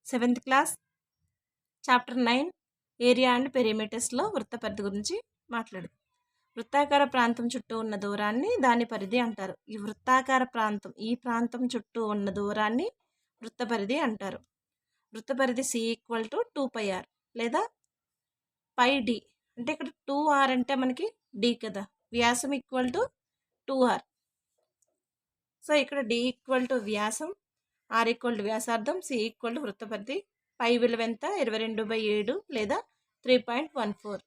Seventh class chapter 9 area and పెరిమీటర్స్లో వృత్త పరిధి గురించి మాట్లాడు. వృత్తాకార ప్రాంతం చుట్టూ ఉన్న దూరాన్ని దాని పరిధి అంటారు. ఈ వృత్తాకార ప్రాంతం ఈ ప్రాంతం చుట్టూ ఉన్న దూరాన్ని వృత్త పరిధి అంటారు. వృత్త పరిధి C ఈక్వల్ టు 2πr లేదా πd. అంటే ఇక్కడ 2r అంటే మనకి d కదా, వ్యాసం ఈక్వల్ టు 2r. సో ఇక్కడ d ఈక్వల్ టు వ్యాసం, r ఈక్వల్ టు వ్యాసార్థం, c ఈక్వల్ టు వృత్త పరిధి. పై విలువ ఎంత? 22/7 లేదా 3.14.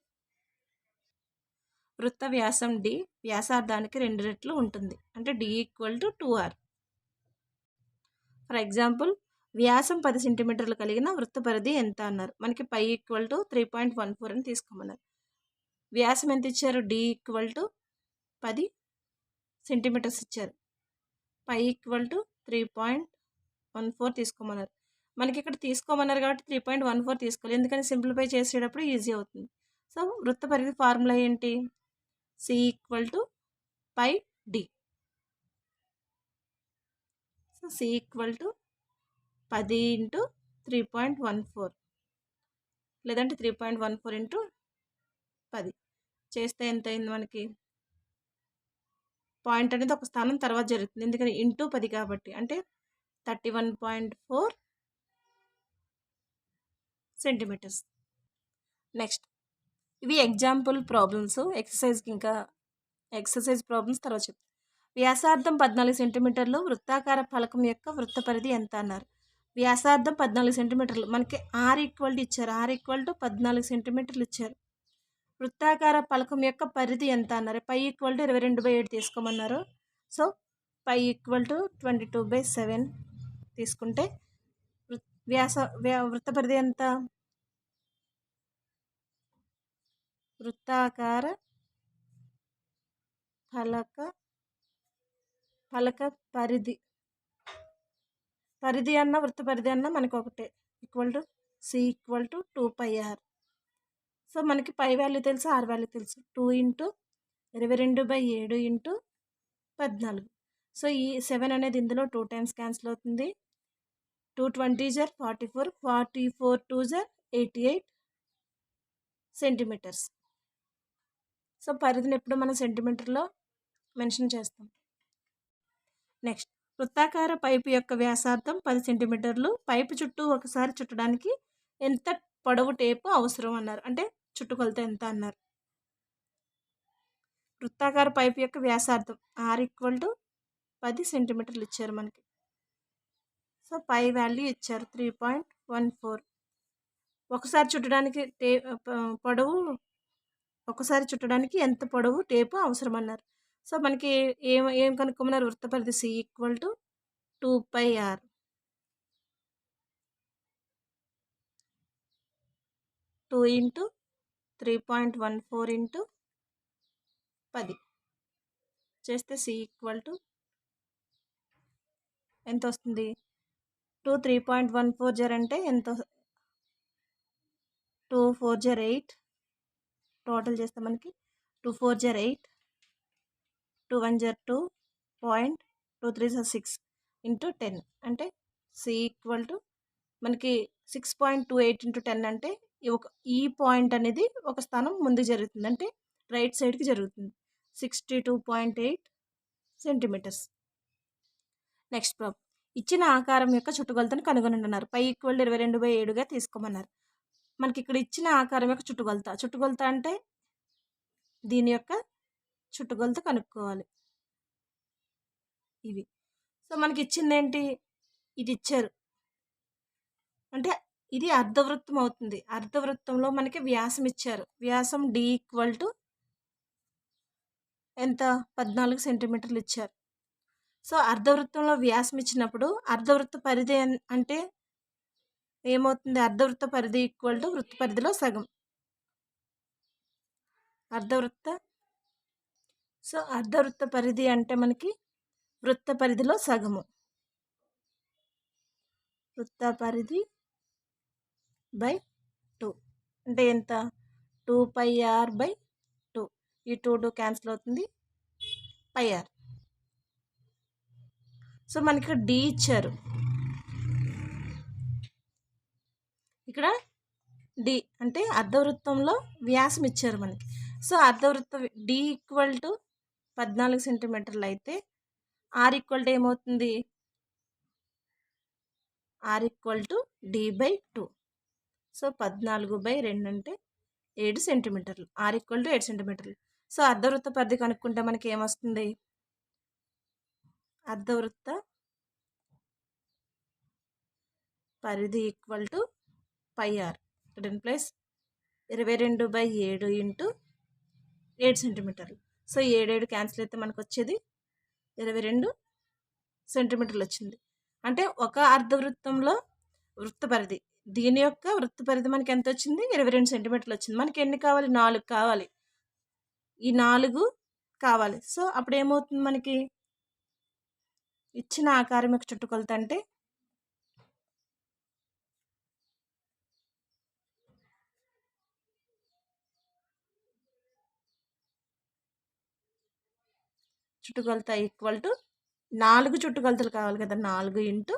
వృత్త వ్యాసం d వ్యాసార్థానికి 2 రెట్లు ఉంటుంది, అంటే d equal to 2r. For example, వ్యాసం 10 సెంటీమీటర్లు కలిగిన వృత్త పరిధి ఎంత అన్నారు. మనకి పై ఈక్వల్ టు 3.14 అని తీసుకోమన్నారు. వ్యాసం ఎంత ఇచ్చారు? d ఈక్వల్ టు 10 సెంటీమీటర్స్ ఇచ్చారు. పై ఈక్వల్ టు 3.14 తీసుకోమన్నారు. మనకి ఇక్కడ తీసుకోమన్నారు కాబట్టి 3.14 తీసుకోవాలి, ఎందుకని సింప్లిఫై చేసేటప్పుడు ఈజీ అవుతుంది. సో వృత్త పరిధి ఫార్ములా ఏంటి? C equal to πd. So C equal to 10 into 3.14 లేదంటే 3.14 ఇంటూ 10 చేస్తే ఎంత అయింది మనకి? పాయింట్ అనేది ఒక స్థానం తర్వాత జరుగుతుంది, ఎందుకని ఇంటూ 10 కాబట్టి, అంటే 31.4 సెంటీమీటర్స్. నెక్స్ట్, ఇవి ఎగ్జాంపుల్ ప్రాబ్లమ్స్. ఎక్సర్సైజ్ ప్రాబ్లమ్స్ తర్వాత చెప్తాం. వ్యాసార్థం 14 సెంటీమీటర్లు వృత్తాకార ఫలకం యొక్క వృత్త పరిధి ఎంత అన్నారు. వ్యాసార్థం 14 సెంటీమీటర్లు, మనకి ఆర్ ఈక్వల్ టు ఇచ్చారు. ఆర్ ఈక్వల్ టు 14 సెంటీమీటర్లు ఇచ్చారు. వృత్తాకార ఫలకం యొక్క పరిధి ఎంత అన్నారు. పై ఈక్వల్ టు 22/7 తీసుకోమన్నారు. సో పై ఈక్వల్ టు 22/7 తీసుకుంటే వృత్త పరిధి ఎంత? వృత్తాకార ఫలక పరిధి అన్న వృత్త పరిధి అన్న మనకు ఒకటే, equal to C equal to 2πr. So మనకి పై వాల్యూ తెలుసు, ఆర్ వాల్యూ తెలుసు. 2 ఇంటూ 22/7 ఇంటూ 14. సో ఈ 7 అనేది ఇందులో 2 టైమ్స్ క్యాన్సిల్ అవుతుంది. 220 జర్ 44, 44 2 జర్ 88 సెంటీమీటర్స్. సో పరిధిని ఎప్పుడు మనం సెంటీమీటర్లో మెన్షన్ చేస్తాం. నెక్స్ట్, వృత్తాకార పైపు యొక్క వ్యాసార్థం 10 సెంటీమీటర్లు. పైపు చుట్టూ ఒకసారి చుట్టడానికి ఎంత పొడవు టేపు అవసరం అన్నారు, అంటే చుట్టుకొలత ఎంత అన్నారు. వృత్తాకార పైపు యొక్క వ్యాసార్థం ఆర్ ఈక్వల్ టు 10 సెంటీమీటర్లు ఇచ్చారు మనకి. సో పై వాల్యూ ఇచ్చారు 3.14. ఒకసారి చుట్టడానికి ఎంత పొడవు టేపు అవసరం అన్నారు. సో మనకి ఏం కనుక్కోమన్నారు? వృత్త పరిధి C equal to 2πr. 2 into 3.14 into 10 చేస్తే C ఈక్వల్ టు ఎంత వస్తుంది? 3.14 జర్ అంటే ఎంత? 2 4 జర్ 8. టోటల్ చేస్తే మనకి 2 4 జర్ 8, 2 1 జర్ 2, 2 3 జర్ 6 ఇంటూ 10 అంటే C ఈక్వల్ టు మనకి 6.28 ఇంటూ 10 అంటే ఈ పాయింట్ అనేది ఒక స్థానం ముందు జరుగుతుంది, అంటే రైట్ సైడ్కి జరుగుతుంది. 62.8 సెంటీమీటర్స్. నెక్స్ట్ ప్రాబ్లం, ఇచ్చిన ఆకారం యొక్క చుట్టుకొలతను కనుగొనంటున్నారు. పై ఈక్వల్ 22/7గా తీసుకోమన్నారు. మనకి ఇక్కడ ఇచ్చిన ఆకారం యొక్క చుట్టుకొలత అంటే దీని యొక్క చుట్టుకొలత కనుక్కోవాలి. ఇవి. సో మనకి ఇచ్చింది ఏంటి? ఇది ఇచ్చారు, అంటే ఇది అర్ధవృత్తం అవుతుంది. అర్ధవృత్తంలో మనకి వ్యాసం ఇచ్చారు. వ్యాసం D ఈక్వల్ టు ఎంత? 14 సెంటీమీటర్లు ఇచ్చారు. సో అర్ధవృత్తంలో వ్యాసం ఇచ్చినప్పుడు అర్ధవృత్త పరిధి అంటే ఏమవుతుంది? అర్ధవృత్త పరిధి ఈక్వల్ టు వృత్త పరిధిలో సగం. అర్ధవృత్త పరిధి అంటే మనకి వృత్త పరిధిలో సగము. వృత్త పరిధి బై 2 అంటే ఎంత? 2πr/2. ఈ 2 క్యాన్సిల్ అవుతుంది, πr. సో మనకి D ఇచ్చారు. ఇక్కడ డి అంటే అర్ధవృత్తంలో వ్యాసం ఇచ్చారు మనకి. సో అర్ధవృత్త డి ఈక్వల్ టు 14 సెంటీమీటర్లు అయితే ఆర్ ఈక్వల్ టు ఏమవుతుంది? R equal to D/2. So 14/2 అంటే 7 సెంటీమీటర్లు. ఆర్ ఈక్వల్ టు 7 సెంటీమీటర్లు. సో అర్ధవృత్త పరిధి కనుక్కుంటే మనకి ఏమొస్తుంది? అర్ధవృత్త పరిధి equal to πr. 10 plus 22/7 into 7 సెంటీమీటర్లు. సో 7 క్యాన్సిల్ అయితే మనకు వచ్చేది 22 సెంటీమీటర్లు వచ్చింది. అంటే ఒక అర్ధవృత్తంలో వృత్త పరిధి, దీని యొక్క వృత్త పరిధి మనకి ఎంత వచ్చింది? 22 సెంటీమీటర్లు వచ్చింది. మనకి ఎన్ని కావాలి? 4 కావాలి. ఈ 4 కావాలి. సో అప్పుడు ఏమవుతుంది మనకి? ఇచ్చిన ఆకారం యొక్క చుట్టుకొలత అంటే చుట్టుకొలత ఈక్వల్ టు 4 చుట్టుకొలతలు కావాలి కదా, 4 ఇంటూ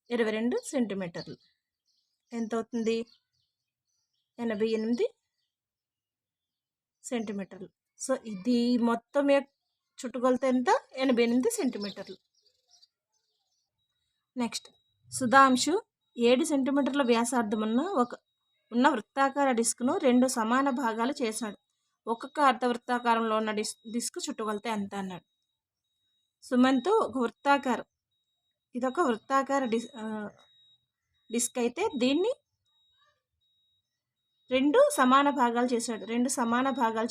22 సెంటీమీటర్లు ఎంత అవుతుంది? 88 సెంటీమీటర్లు. సో ఇది మొత్తం చుట్టుకొలత ఎంత? 88 సెంటీమీటర్లు. నెక్స్ట్, సుధాంశు 7 సెంటీమీటర్ల వ్యాసార్థం ఉన్న వృత్తాకార డిస్క్ను 2 సమాన భాగాలు చేశాడు. ఒక్కొక్క అర్ధవృత్తాకారంలో ఉన్న డిస్క్ చుట్టుకొలత ఎంత అన్నాడు. సుమంత్ ఒక వృత్తాకారం, ఇదొక వృత్తాకార డిస్క్ అయితే దీన్ని 2 సమాన భాగాలు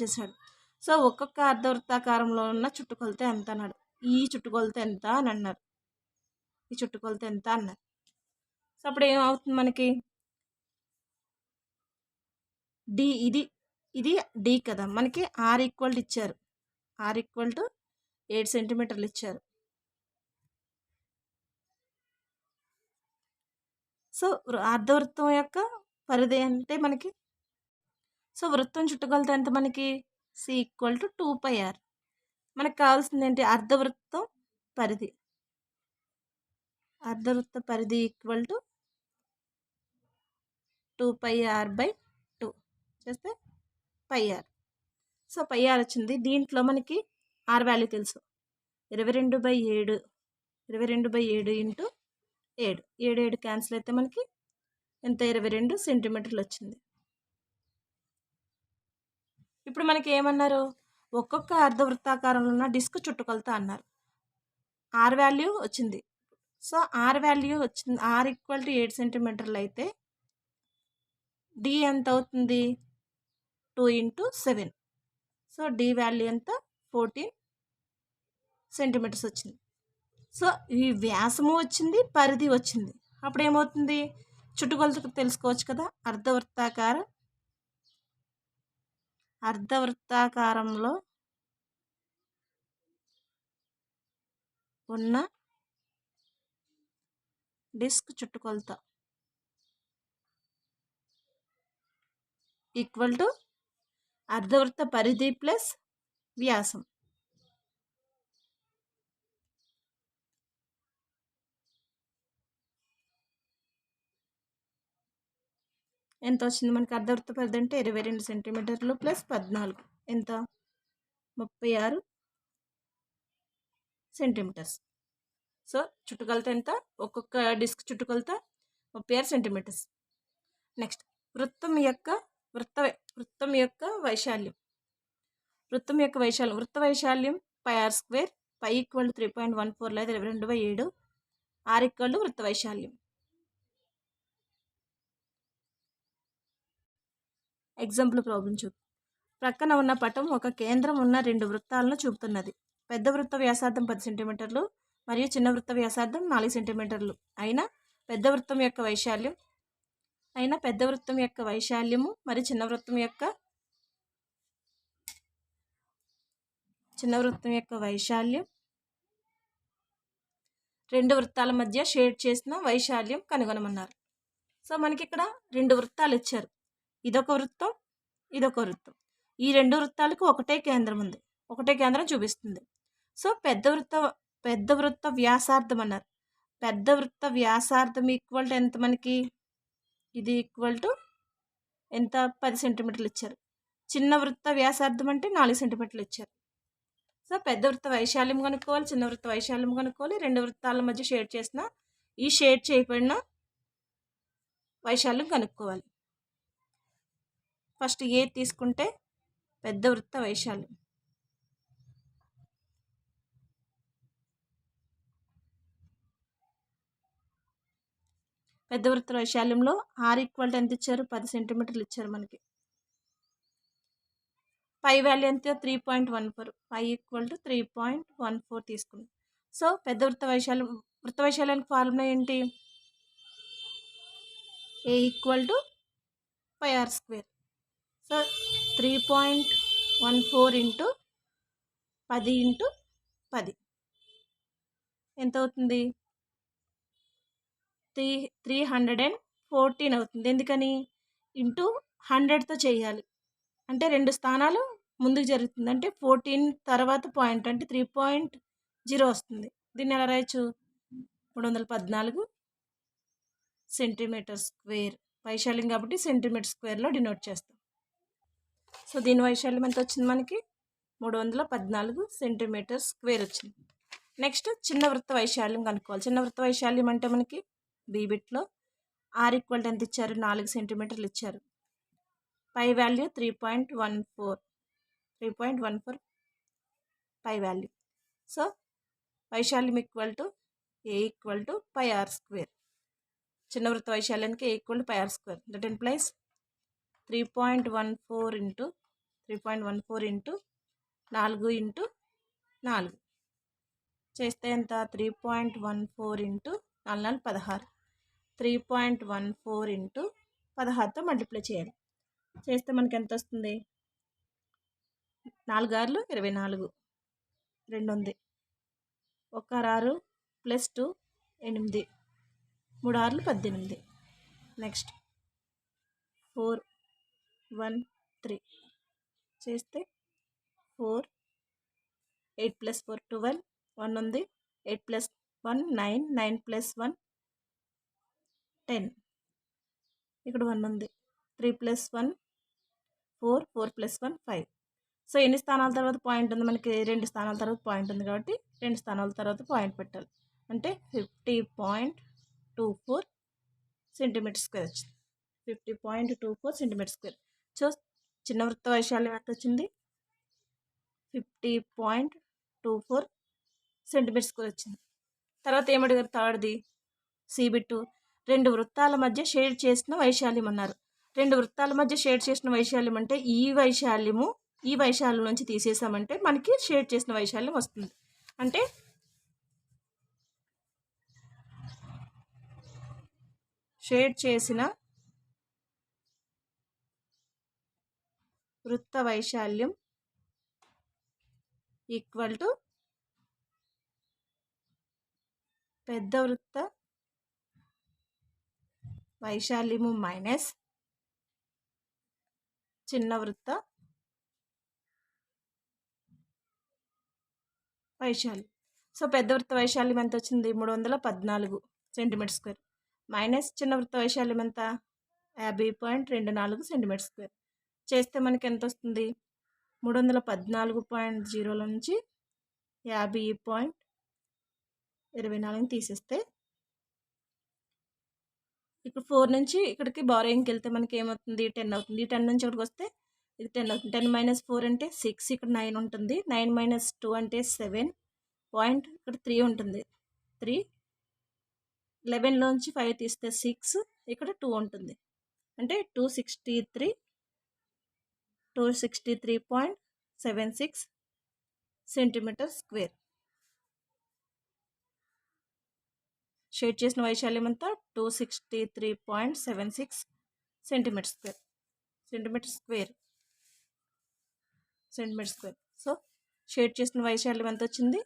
చేశాడు. సో ఒక్కొక్క అర్ధవృత్తాకారంలో ఉన్న చుట్టుకొలత ఎంత అన్నాడు. ఈ చుట్టుకొలత ఎంత అని అన్నారు. ఈ చుట్టుకొలత ఎంత అన్నారు. సో అప్పుడు ఏమవుతుంది మనకి? డి, ఇది డి కదా, మనకి ఆర్ ఈక్వల్ ఇచ్చారు. ఆర్ ఈక్వల్ టు 7 సెంటీమీటర్లు ఇచ్చారు. సో అర్ధవృత్తం యొక్క పరిధి అంటే మనకి, సో వృత్తం చుట్టుకొలత ఎంత మనకి? C equal to 2πr. మనకు కావాల్సింది ఏంటి? అర్ధవృత్తం పరిధి. అర్ధవృత్త పరిధి ఈక్వల్ టు 2πr/2 చేస్తే πr. సో πr వచ్చింది. దీంట్లో మనకి ఆర్ వాల్యూ తెలుసు. 22/7 ఇంటూ 7. 7 క్యాన్సిల్ అయితే మనకి ఎంత? 22 సెంటీమీటర్లు వచ్చింది. ఇప్పుడు మనకి ఏమన్నారు? ఒక్కొక్క అర్ధవృత్తాకారంలో ఉన్న డిస్క్ చుట్టుకొలత అన్నారు. ఆర్ వాల్యూ వచ్చింది. సో ఆర్ వాల్యూ వచ్చింది. ఆర్ ఈక్వల్ టు 7 సెంటీమీటర్లు అయితే డి ఎంత అవుతుంది? 2 ఇంటూ 7. సో డి వాల్యూ ఎంత? 14 సెంటీమీటర్స్ వచ్చింది. సో ఈ వ్యాసము వచ్చింది, పరిధి వచ్చింది. అప్పుడు ఏమవుతుంది? చుట్టుకొలత తెలుసుకోవచ్చు కదా. అర్ధవృత్తాకారంలో ఉన్న డిస్క్ చుట్టుకొలత ఈక్వల్ టు అర్ధవృత్త పరిధి ప్లస్ వ్యాసం. ఎంత వచ్చింది మనకి? అర్ధవృత్త పరిధి అంటే 22 సెంటీమీటర్లు ప్లస్ 14 ఎంత? 36 సెంటీమీటర్స్. సో చుట్టుకొలత ఎంత? ఒక్కొక్క డిస్క్ చుట్టుకొలత 36 సెంటీమీటర్స్. నెక్స్ట్, వృత్తం యొక్క వైశాల్యం. వృత్త వైశాల్యం πr². π ఈక్వల్ టు 3.14 లేదా 22/7. ఆర్ ఈక్వల్ టు వృత్త వైశాల్యం. ఎగ్జాంపుల్ ప్రాబ్లం చూపు. ప్రక్కన ఉన్న పటం ఒక కేంద్రం ఉన్న 2 వృత్తాలను చూపుతున్నది. పెద్ద వృత్త వ్యాసార్థం 10 సెంటీమీటర్లు మరియు చిన్న వృత్త వ్యాసార్థం 4 సెంటీమీటర్లు అయిన పెద్ద వృత్తం యొక్క వైశాల్యము మరియు చిన్న వృత్తం యొక్క వైశాల్యం, 2 వృత్తాల మధ్య షేడ్ చేసిన వైశాల్యం కనుగొనమన్నారు. సో మనకి ఇక్కడ 2 వృత్తాలు ఇచ్చారు. ఇదొక వృత్తం, ఇదొక వృత్తం. ఈ 2 వృత్తాలకు ఒకటే కేంద్రం ఉంది, ఒకటే కేంద్రం చూపిస్తుంది. సో పెద్ద వృత్త వ్యాసార్థం అన్నారు. పెద్ద వృత్త వ్యాసార్థం ఈక్వల్ టు ఎంత మనకి? ఇది ఈక్వల్ టు ఎంత 10 సెంటీమీటర్లు ఇచ్చారు. చిన్న వృత్త వ్యాసార్థం అంటే 4 సెంటీమీటర్లు ఇచ్చారు. సో పెద్ద వృత్త వైశాల్యం కనుక్కోవాలి, చిన్న వృత్త వైశాల్యం కనుక్కోవాలి. రెండు వృత్తాల మధ్య షేడ్ చేసిన ఈ షేడ్ చేయబడిన వైశాల్యం కనుక్కోవాలి. ఫస్ట్ ఏ తీసుకుంటే పెద్ద వృత్త వైశాల్యం. పెద్ద వృత్త వైశాల్యంలో ఆర్ ఈక్వల్ ఎంత ఇచ్చారు? 10 సెంటీమీటర్లు ఇచ్చారు మనకి. పై వాల్యూ ఎంత? 3.14. పై ఈక్వల్ టు 3.14 తీసుకున్నాం. సో పెద్ద వృత్త వైశాల్యానికి ఫార్ములా ఏంటి? A equal to pi R square. So 3.14 into 10 into 10 ఎంత అవుతుంది? 314 అవుతుంది. ఎందుకని? ఇంటూ 100తో చేయాలి అంటే 2 స్థానాలు ముందుకు జరుగుతుంది. అంటే 14 తర్వాత పాయింట్ అంటే 3.0 వస్తుంది. దీన్ని ఎలా రాయొచ్చు? 314 సెంటీమీటర్ స్క్వేర్. వైశాల్యం కాబట్టి సెంటీమీటర్ స్క్వేర్లో డినోట్ చేస్తాం. సో దీని వైశాల్యం ఎంత వచ్చింది మనకి? 314 సెంటీమీటర్ స్క్వేర్ వచ్చింది. నెక్స్ట్ చిన్న వృత్త వైశాల్యం కనుక్కోవాలి. చిన్న వృత్త వైశాల్యం అంటే మనకి బి బిట్లో ఆర్ ఈక్వల్ ఎంత ఇచ్చారు? 4 సెంటీమీటర్లు ఇచ్చారు. Pi value 3.14 pi value. So వైశాల్యం equal to A equal to pi R square. చిన్న వృత్త వైశాల్యానికి A equal to pi R square. That implies 3.14 into 4 into 4 చేస్తే ఎంత? 3.14 ఇంటూ 4 16. 3.14 ఇంటూ 16తో మల్టిప్లై చేయాలి. చేస్తే మనకి ఎంత వస్తుంది? 4 ఆర్లు 24. 2 ఉంది. 1 6 ప్లస్ 2 8. 3 ఆర్లు 18. నెక్స్ట్ 4 1 3 చేస్తే 4 8 ప్లస్ 4 12. 1 ఉంది. 8 ప్లస్ 1 9. 9 ప్లస్ 1 10. ఇక్కడ 1 ఉంది. 3 ప్లస్ 1 4. 4 ప్లస్ 1 5. సో ఎన్ని స్థానాల తర్వాత పాయింట్ ఉంది మనకి? 2 స్థానాల తర్వాత పాయింట్ ఉంది కాబట్టి 2 స్థానాల తర్వాత పాయింట్ పెట్టాలి. అంటే 50.24 సెంటీమీటర్ స్క్వేర్ వచ్చింది. 50.24 సెంటీమీటర్ స్క్వేర్. సో చిన్న వృత్త వైశాల్యం ఎంత వచ్చింది? 50.24 సెంటీమీటర్ స్క్వేర్ వచ్చింది. తర్వాత ఏమడిగారు? థర్డ్ది సి బిట్టు. 2 వృత్తాల మధ్య షేడ్ చేసిన వైశాల్యం అన్నారు. 2 వృత్తాల మధ్య షేడ్ చేసిన వైశాల్యం అంటే ఈ వైశాల్యం నుంచి తీసేసామంటే మనకి షేడ్ చేసిన వైశాల్యం వస్తుంది. అంటే షేడ్ చేసిన వృత్త వైశాల్యం ఈక్వల్ టు పెద్ద వృత్త వైశాల్యము మైనస్ చిన్న వృత్త వైశాల్యం. సో పెద్ద వృత్త వైశాల్యం ఎంత వచ్చింది? 314 సెంటీమీటర్ స్క్వేర్ మైనస్ చిన్న వృత్త వైశాల్యం ఎంత? 50.24 సెంటీమీటర్ స్క్వేర్. చేస్తే మనకి ఎంత వస్తుంది? 314.0 నుంచి 50.24 తీసేస్తే ఇక్కడ 4 నుంచి ఇక్కడికి బారోయింగ్కి వెళ్తే మనకి ఏమవుతుంది? 10 అవుతుంది. 10 నుంచి ఇక్కడికి వస్తే ఇది 10 అవుతుంది. 10 - 4 అంటే 6. ఇక్కడ 9 ఉంటుంది. 9 - 2 అంటే 7. పాయింట్ ఇక్కడ 3 ఉంటుంది. 3. 11లోంచి 5 తీస్తే 6. ఇక్కడ 2 ఉంటుంది. అంటే 263.76 సెంటీమీటర్ స్క్వేర్. షేడ్ చేసిన వైశాల్యం అంతా 263.76 సెంటీమీటర్ స్క్వేర్. సో షేడ్ చేసిన వైశాల్యం ఎంత వచ్చింది?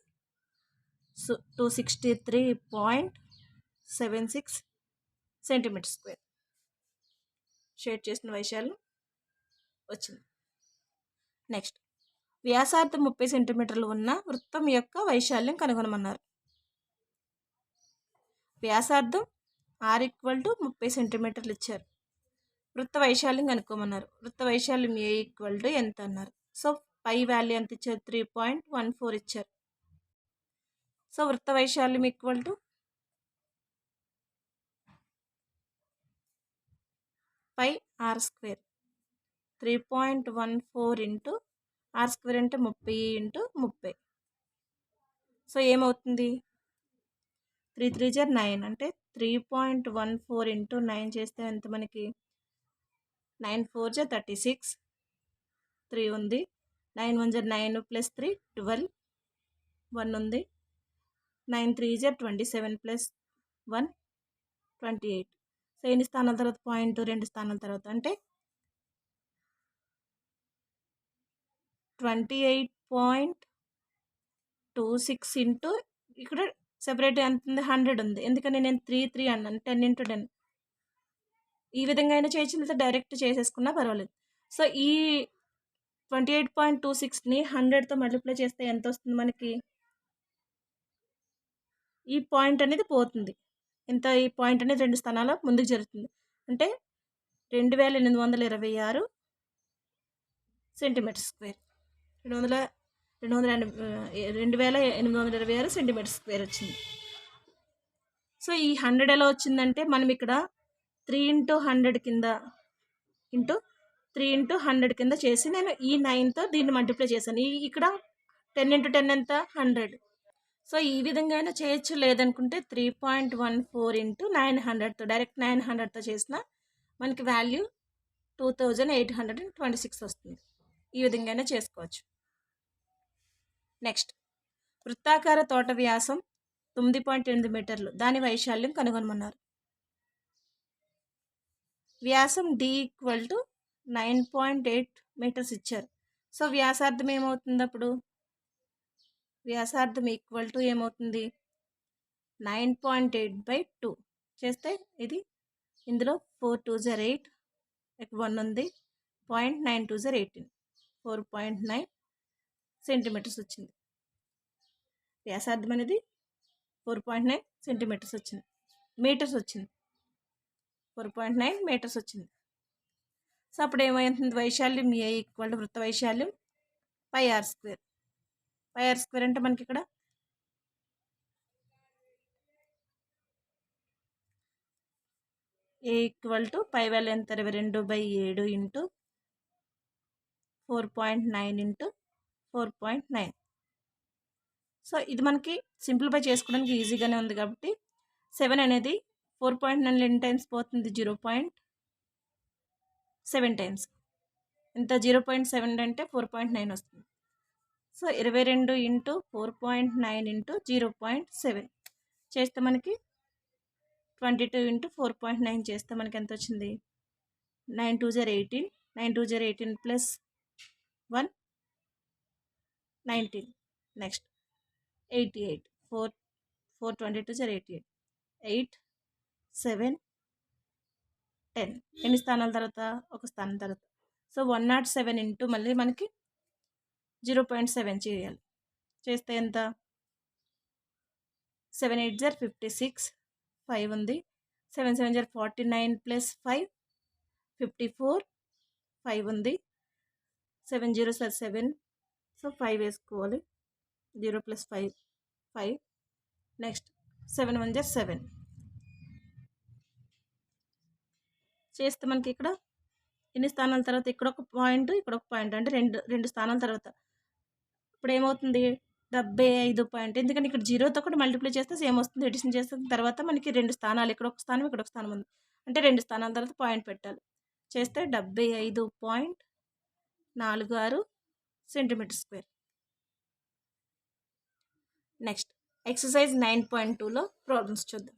263.76 సెంటీమీటర్ స్క్వేర్ షేడ్ చేసిన వైశాల్యం వచ్చింది. నెక్స్ట్ వ్యాసార్థం 30 సెంటీమీటర్లు ఉన్న వృత్తం యొక్క వైశాల్యం కనుగొనమన్నారు. వ్యాసార్థం ఆర్ ఈక్వల్ టు 30 సెంటీమీటర్లు ఇచ్చారు. వృత్త వైశాల్యం కనుక్కోమన్నారు. వృత్త వైశాల్యం ఏ ఈక్వల్ టు ఎంత అన్నారు. సో పై వాల్యూ ఎంత ఇచ్చారు, 3.14 ఇచ్చారు. సో వృత్త వైశాల్యం equal to pi R square. 3.14 into R square అంటే 30 ఇంటూ 30. సో ఏమవుతుంది, 3 3 జర్ 9 అంటే 3.14 ఇంటూ 9 చేస్తే ఎంత మనకి, 9 4 జర్ 36, 3 ఉంది, 9 1 జర్ 9 ప్లస్ 3 12, 1 ఉంది, 9 3 జర్ 27 ప్లస్ 1 28. సో ఎన్ని స్థానాల తర్వాత పాయింట్, 2 స్థానాల తర్వాత అంటే 28.26 ఇంటూ ఇక్కడ సెపరేట్ ఎంత ఉంది, 100 ఉంది. ఎందుకని నేను 3 3 అన్నాను, 10 ఇంటూ 10. ఈ విధంగా అయినా చేయొచ్చు, లేదా డైరెక్ట్ చేసేసుకున్నా పర్వాలేదు. సో ఈ 28.26ని 100తో మల్టిప్లై చేస్తే ఎంత వస్తుంది మనకి, ఈ పాయింట్ అనేది పోతుంది. ఎంత, ఈ పాయింట్ అనేది 2 స్థానాల ముందుకు జరుగుతుంది. అంటే 2826 సెంటీమీటర్ స్క్వేర్. 2826 సెంటీమీటర్ స్క్వేర్ వచ్చింది. సో ఈ 100 ఎలా వచ్చిందంటే మనం ఇక్కడ 3 ఇంటూ 100 కింద ఇంటూ 3 ఇంటూ 100 కింద చేసి నేను ఈ 9తో దీన్ని మల్టిప్లై చేశాను. ఇక్కడ 10 ఇంటూ 10 ఎంత, 100. సో ఈ విధంగా అయినా చేయొచ్చు, లేదనుకుంటే 3.14 ఇంటూ 900తో డైరెక్ట్ 900తో చేసిన మనకి వాల్యూ 2826 వస్తుంది. ఈ విధంగా అయినా చేసుకోవచ్చు. నెక్స్ట్, వృత్తాకార తోట వ్యాసం 9.8 మీటర్లు, దాని వైశాల్యం కనుగొనమన్నారు. వ్యాసం D ఈక్వల్ టు 9.8 మీటర్స్ ఇచ్చారు. సో వ్యాసార్థం ఏమవుతుంది, అప్పుడు వ్యాసార్థం ఈక్వల్ టు ఏమవుతుంది, 9.8/2 చేస్తే ఇది ఇందులో 4 2 జర్ 8, 1 ఉంది, 0.92 జర్ 18, 4.9 సెంటీమీటర్స్ వచ్చింది. వ్యాసార్థం అనేది 4.9 సెంటీమీటర్స్ వచ్చింది, మీటర్స్ వచ్చింది, 4.9 మీటర్స్ వచ్చింది. సో అప్పుడు ఏమవుతుంది, వైశాల్యం ఏ ఈక్వల్ టు వృత్త వైశాల్యం pi R square. Pi R square అంటే మనకి ఇక్కడ A equal to pi value ఎంత, 22/7 ఇంటూ 4.9 ఇంటూ 4.9. సో ఇది మనకి సింప్లిఫై చేసుకోవడానికి ఈజీగానే ఉంది కాబట్టి 7 అనేది 4.9 ఎన్ని టైమ్స్ పోతుంది, 0.7 టైమ్స్. ఎంత, 0.7 అంటే 4.9 వస్తుంది. సో 22 ఇంటూ 4.9 ఇంటూ 0.7 చేస్తే మనకి 22 ఇంటూ 4.9 చేస్తే మనకి ఎంత వచ్చింది, 9 2 జర్ 18, 9 2 జర్ 18 ప్లస్ 1 19. నెక్స్ట్ 88, 422 జర్ 88, 8 7 10. ఎన్ని స్థానాల తర్వాత, ఒక స్థానం తర్వాత. సో 107 ఇంటూ మళ్ళీ మనకి 0.7 చేయాలి. చేస్తే ఎంత, 7 8 జర్ 56, 5 ఉంది, 7 7 జర్ 49 ప్లస్ 5 54, 5 ఉంది, 7 0 సార్ 7. సో 5 వేసుకోవాలి, 0 ప్లస్ 5 5. నెక్స్ట్ 7 1 జర్ 7 చేస్తే మనకి ఇక్కడ ఎన్ని స్థానాల తర్వాత, ఇక్కడ ఒక పాయింట్, ఇక్కడ ఒక పాయింట్, అంటే రెండు స్థానాల తర్వాత. ఇప్పుడు ఏమవుతుంది, 75 పాయింట్. ఎందుకంటే ఇక్కడ 0తో కూడా మల్టిప్లై చేస్తే సేమ్ వస్తుంది, ఎడిషన్ చేస్తే తర్వాత మనకి 2 స్థానాలు, ఇక్కడ ఒక స్థానం, ఇక్కడ ఒక స్థానం ఉంది, అంటే 2 స్థానాల తర్వాత పాయింట్ పెట్టాలి. చేస్తే 75.46 సెంటీమీటర్ స్క్వేర్. నెక్స్ట్, ఎక్సర్సైజ్ 9.2లో ప్రాబ్లమ్స్ చూద్దాం.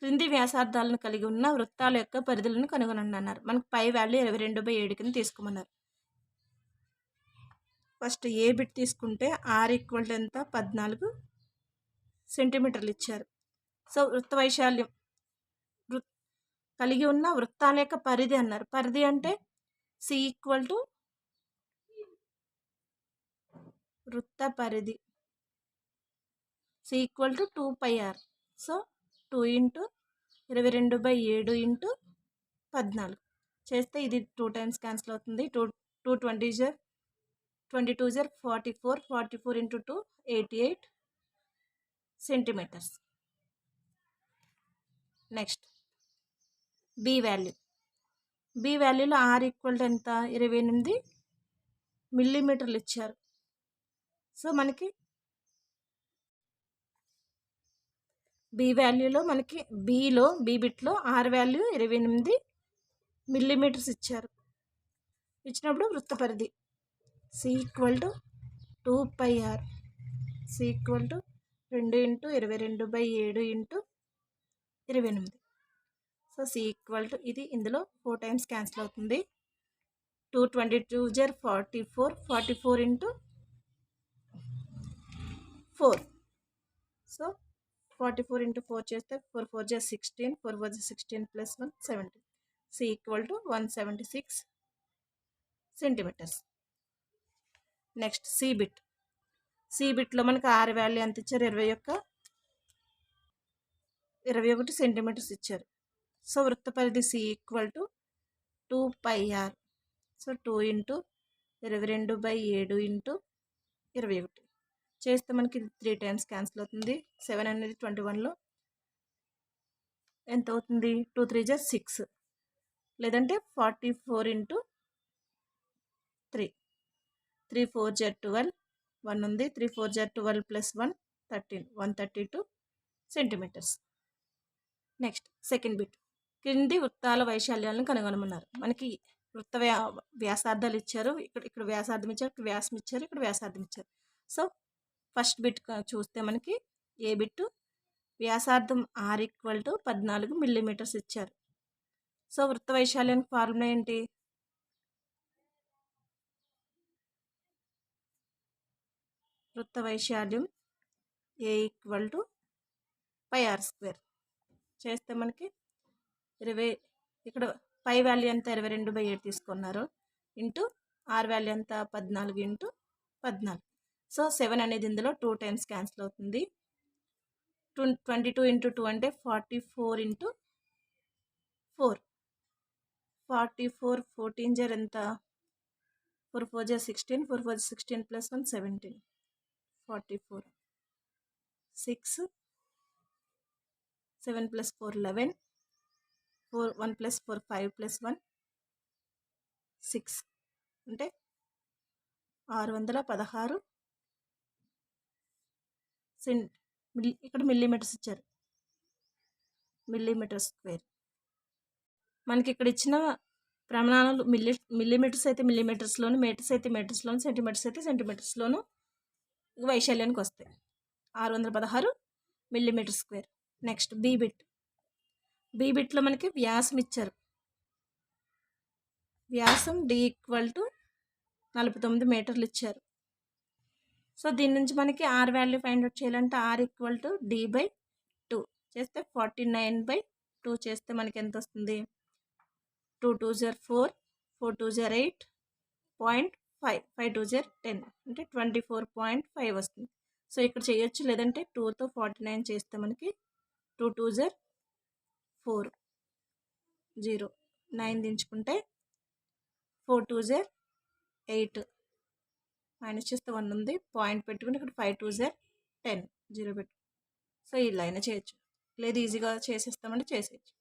క్రింది వ్యాసార్థాలను కలిగి ఉన్న వృత్తాల యొక్క పరిధులను కనుగొనండి అన్నారు. మనకు పై వాల్యూ 22/7 కింద తీసుకోమన్నారు. ఫస్ట్ ఏ బిట్ తీసుకుంటే ఆర్ ఈక్వల్ టు ఎంత, 14 సెంటీమీటర్లు ఇచ్చారు. సో వృత్త వైశాల్యం కలిగి ఉన్న వృత్తాల యొక్క పరిధి అన్నారు. పరిధి అంటే సి ఈక్వల్ టు వృత్త పరిధి, C equal to 2πr. So 2 into 22/7 into 14. చేస్తే ఇది 2 టైమ్స్ క్యాన్సిల్ అవుతుంది. 2 జర్ 22 జర్ 44, 44 ఇంటూ 2 88 centimetres. Next B value. B వాల్యూలో ఆర్ ఈక్వల్ టు ఎంత? 28 మిల్లీమీటర్లు ఇచ్చారు. సో మనకి బి వాల్యూలో మనకి బి బిట్లో ఆర్ వాల్యూ 28 మిల్లీమీటర్స్ ఇచ్చారు. ఇచ్చినప్పుడు వృత్త పరిధి C equal to 2πr, C equal to 2 into 22/7 into 28. So C equal to ఇది ఇందులో 4 టైమ్స్ క్యాన్సిల్ అవుతుంది. 222 జర్ 44, 44 ఇంటూ 4. సో 44 ఇంటూ 4 చేస్తే 4 4 జర్ 16, 4 4 జర్ 16 plus 1 17. C equal to 176 centimetres. Next C bit. C బిట్లో మనకి ఆర్ వాల్యూ ఎంత ఇచ్చారు? 21 సెంటీమీటర్స్ ఇచ్చారు. సో వృత్త పరిధి C equal to 2πr. So 2 into 22/7 into 21 చేస్తే మనకి 3 టైమ్స్ క్యాన్సిల్ అవుతుంది. 7 అనేది 21లో ఎంత అవుతుంది? 2 3 జర్ 6, లేదంటే 44 ఇంటూ 3, 3 4 జర్ 12, 1 ఉంది. 3 4 జర్ 12 plus 1 13, 132 centimetres. Next second bit. కింది వృత్తాల వైశాల్యాలను కనుగొనమన్నారు. మనకి వృత్త వ్యాసార్థాలు ఇచ్చారు. ఇక్కడ వ్యాసార్థం ఇచ్చారు, ఇక్కడ వ్యాసం ఇచ్చారు, ఇక్కడ వ్యాసార్థం ఇచ్చారు. సో ఫస్ట్ బిట్ చూస్తే మనకి ఏ బిట్ వ్యాసార్థం ఆర్ ఈక్వల్ టు 14 మిల్లీమీటర్స్ ఇచ్చారు. సో వృత్త వైశాల్యానికి ఫార్ములా ఏంటి? వృత్త వైశాల్యం ఏ ఈక్వల్ టు πr². చేస్తే మనకి 20, ఇక్కడ పై వాల్యూ ఎంత? 22/7 తీసుకున్నారు. ఇంటూ ఆర్ వాల్యూ ఎంత? 14 ఇంటూ 14. సో 7 అనేది ఇందులో 2 టైమ్స్ క్యాన్సిల్ అవుతుంది. 22 ఇంటూ 2 అంటే 44 ఇంటూ 4. 44 14 జర్ ఎంత? 4 4 జర్ 16, 4 4 16 ప్లస్ 1 17, 44 6, 7 ప్లస్ 4 11, 4 1 ప్లస్ 4 5 ప్లస్ 1 6 అంటే 616 ఇక్కడ మిల్లీమీటర్స్ ఇచ్చారు. Millimetre square. మనకి ఇక్కడ ఇచ్చిన ప్రమాణాలు మిల్లీమీటర్స్ అయితే మిల్లీమీటర్స్లోను, మీటర్స్ అయితే మీటర్స్లోను, సెంటీమీటర్స్ అయితే సెంటీమీటర్స్లోను వైశాల్యానికి వస్తాయి. 616 millimetre square. Next B bit. B బిట్లో మనకి వ్యాసం ఇచ్చారు. వ్యాసం డి ఈక్వల్ టు 49 మీటర్లు ఇచ్చారు. సో దీని నుంచి మనకి ఆర్ వాల్యూ ఫైండ్ అవుట్ చేయాలంటే ఆర్ ఈక్వల్ టు d/2 చేస్తే 49/2 చేస్తే మనకి ఎంత వస్తుంది? 2 2 జర్ 4, 4 2 జర్ 8, 0.5, 5 2 జర్ 10 అంటే 24.5 వస్తుంది. సో ఇక్కడ చేయొచ్చు, లేదంటే 2తో 49 చేస్తే మనకి 2 2 జర్ 4, 0 9 దించుకుంటే 4 2 జర్ 8 మైనస్ చేస్తే 1 ఉంది. పాయింట్ పెట్టుకుని ఇక్కడ 5 2 జర్ 10 0 పెట్టు. సో ఇలా అయినా చేయొచ్చు, లేదు ఈజీగా చేసేస్తామంటే చేసేయచ్చు.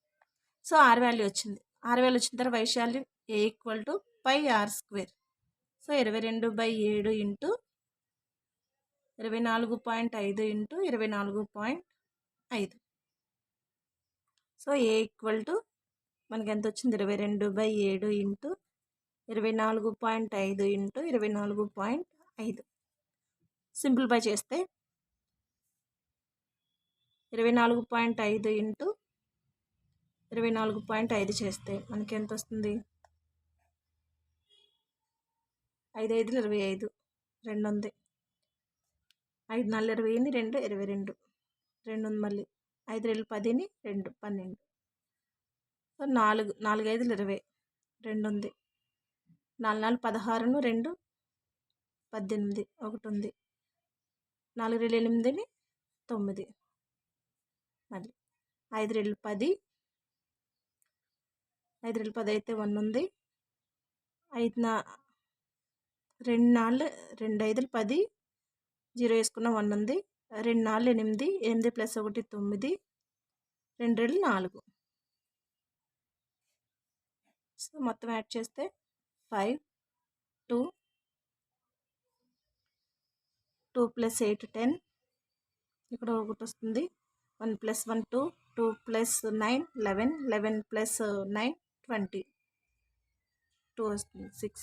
సో ఆర్ వాల్యూ వచ్చింది. ఆర్ వాల్యూ వచ్చిన తర్వాత వైశాల్యం A equal to πr². So 22/7 into 24.5 into 24.5. So A equal to మనకి ఎంత వచ్చింది? 22/7 ఇంటూ 24.5 ఇంటూ 24.5. సింప్లిఫై చేస్తే 24.5 ఇంటూ 24.5 చేస్తే మనకి ఎంత వస్తుంది? 5 5 25, 2 ఉంది. 5 4 20, 2 22, 2 ఉంది. మళ్ళీ 5 2 10, 2 12. సో 4 4 5 20, 2 ఉంది. 4 4 16, 2 18, 1 ఉంది. 4 2 8, 9. మళ్ళీ 5 2 10, 5 రెళ్ళు 10 అయితే 1 ఉంది. 5 2 4 2 5 10 0 వేసుకున్న 1 ఉంది. 2 4 8 8 + 1 9 2 రెళ్ళు 4. సో మొత్తం యాడ్ చేస్తే 5 2 2 + 8 10. ఇక్కడ ఒకటి వస్తుంది. 1 + 1 2 2 + 9 11 11 + 9 20 2 వస్తుంది 6.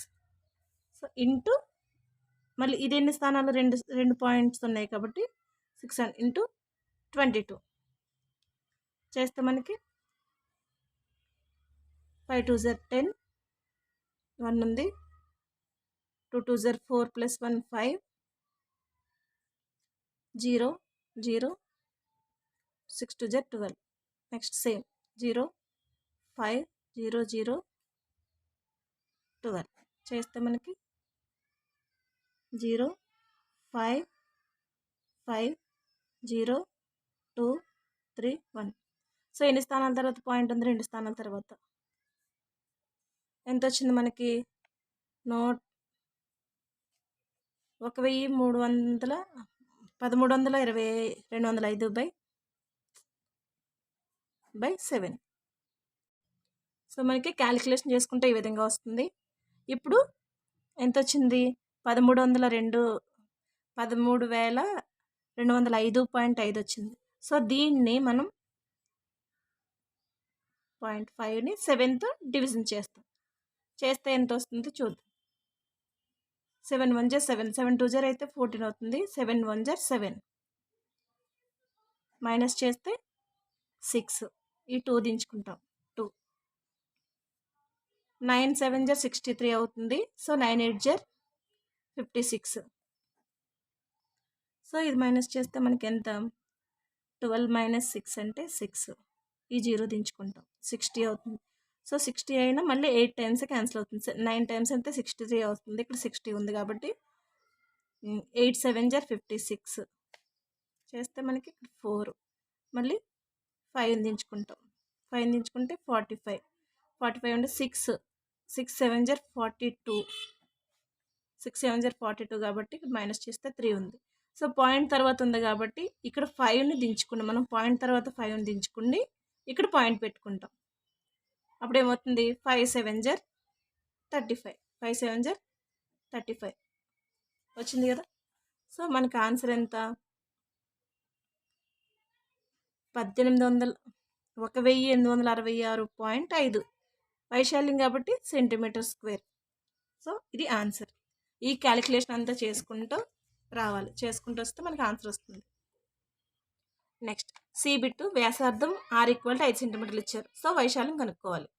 సో ఇంటూ మళ్ళీ ఇది ఎన్ని స్థానాలు రెండు పాయింట్స్ ఉన్నాయి కాబట్టి 6 ఇంటూ 22 చేస్తే మనకి 5 2 10 1 ఉంది. 2 2 4 + 1 5 0 0 6 2 12. నెక్స్ట్ సేమ్ 0 5 0 0 12 చేస్తే మనకి 0 5 5 0 2 3 1. సో ఎన్ని స్థానాల తర్వాత పాయింట్ ఉంది? 2 స్థానాల తర్వాత. ఎంత వచ్చింది మనకి? 1320/7. సో మనకి క్యాలిక్యులేషన్ చేసుకుంటే ఈ విధంగా వస్తుంది. ఇప్పుడు ఎంత వచ్చింది? 13,205.5 వచ్చింది. సో దీన్ని మనం 0.5ని 7తో డివిజన్ చేస్తాం. చేస్తే ఎంత వస్తుందో చూద్దాం. 7 1 7 7 2 అయితే 14 అవుతుంది. 7 1 7 మైనస్ చేస్తే 6. ఈ 2 దించుకుంటాం 2. 9 7 63 అవుతుంది. సో 9 8 56. సో ఇది మైనస్ చేస్తే మనకి ఎంత? 12 - 6 అంటే 6. ఈ 0 దించుకుంటాం 60 అవుతుంది. సో 60 అయినా మళ్ళీ 8 టైమ్స్ క్యాన్సిల్ అవుతుంది. 9 టైమ్స్ అంటే 63 అవుతుంది. ఇక్కడ 60 ఉంది కాబట్టి 8 7 56 చేస్తే మనకి 4. మళ్ళీ 5 దించుకుంటాం. 5 దించుకుంటే 45. 45 అంటే 6 6 7 42. 6 7 42 కాబట్టి ఇక్కడ మైనస్ చేస్తే 3 ఉంది. సో పాయింట్ తర్వాత ఉంది కాబట్టి ఇక్కడ 5ని దించుకున్నాం. మనం పాయింట్ తర్వాత 5ని దించుకుని ఇక్కడ పాయింట్ పెట్టుకుంటాం. అప్పుడు ఏమవుతుంది? 5 7 35. 5 7 35 వచ్చింది కదా. సో మనకి ఆన్సర్ ఎంత? 1866.5 వైశాల్యం కాబట్టి సెంటీమీటర్ స్క్వేర్. సో ఇది ఆన్సర్. ఈ క్యాలిక్యులేషన్ అంతా చేసుకుంటూ రావాలి. చేసుకుంటూ వస్తే మనకి ఆన్సర్ వస్తుంది. నెక్స్ట్ సి బిట్టు వ్యాసార్థం r = 5 సెంటీమీటర్లు ఇచ్చారు. సో వైశాల్యం కనుక్కోవాలి.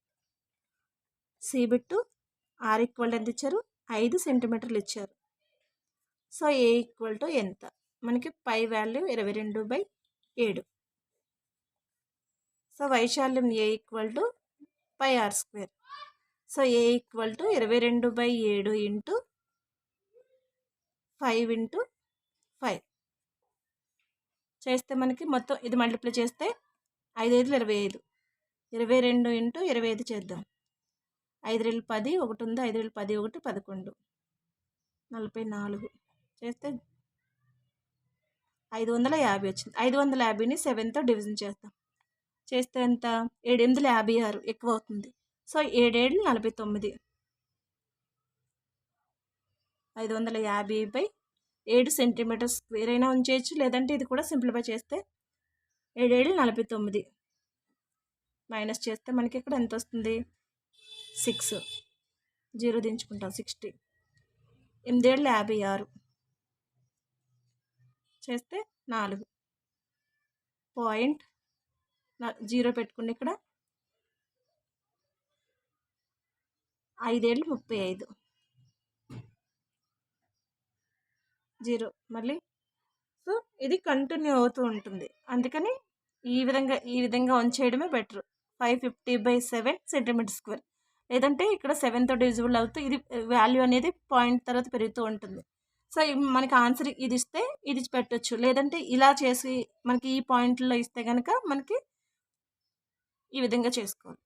సి బిట్టు r = ఎంత ఇచ్చారు? 5 సెంటీమీటర్లు ఇచ్చారు. సో ఏ = ఎంత? మనకి పై వాల్యూ 22/7. సో వైశాల్యం ఏ = πr². సో ఏ = 22/7 ఇంటూ 5 ఇంటూ 5 చేస్తే మనకి మొత్తం ఇది మల్టిప్లై చేస్తే 5 5 25. 22 ఇంటూ 25 చేద్దాం. 5 రెళ్ళు 10 ఒకటి ఉంది. 5 రెళ్ళు 10 1 11 44 చేస్తే 550 వచ్చింది. 550ని 7తో డివిజన్ చేస్తాం. చేస్తే ఎంత? 7 8 56 ఎక్కువ అవుతుంది. సో 7 7 49. 550/7 సెంటీమీటర్ స్క్వేర్ అయినా ఉంచేయచ్చు, లేదంటే ఇది కూడా సింప్లిఫై చేస్తే 7 7 49 మైనస్ చేస్తే మనకి ఇక్కడ ఎంత వస్తుంది? 6. 0 దించుకుంటాం 60. 8 7 56 చేస్తే 4. 0 పెట్టుకుని ఇక్కడ 5 7 35. 0 మళ్ళీ. సో ఇది కంటిన్యూ అవుతూ ఉంటుంది. అందుకని ఈ విధంగా ఉంచేయడమే బెటర్. 550/7 centimetre square. లేదంటే ఇక్కడ 7తో డివిజిబుల్ అవుతూ ఇది వాల్యూ అనేది పాయింట్ తర్వాత పెరుగుతూ ఉంటుంది. సో మనకి ఆన్సర్ ఇది ఇస్తే ఇది పెట్టచ్చు. లేదంటే ఇలా చేసి మనకి ఈ పాయింట్లో ఇస్తే కనుక మనకి ఈ విధంగా చేసుకోవాలి.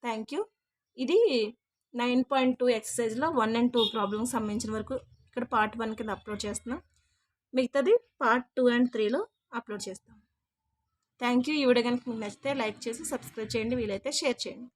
Thank you. ఇది 9.2 ఎక్సర్సైజ్లో 1 and 2 ప్రాబ్లమ్స్ సంబంధించిన వరకు ఇక్కడ పార్ట్ 1 కింద అప్లోడ్ చేస్తున్నాం. మిగతాది పార్ట్ 2 and 3లో అప్లోడ్ చేస్తాం. Thank you. ఈ వీడియో కనుక మీకు నచ్చితే లైక్ చేసి సబ్స్క్రైబ్ చేయండి, వీలైతే షేర్ చేయండి.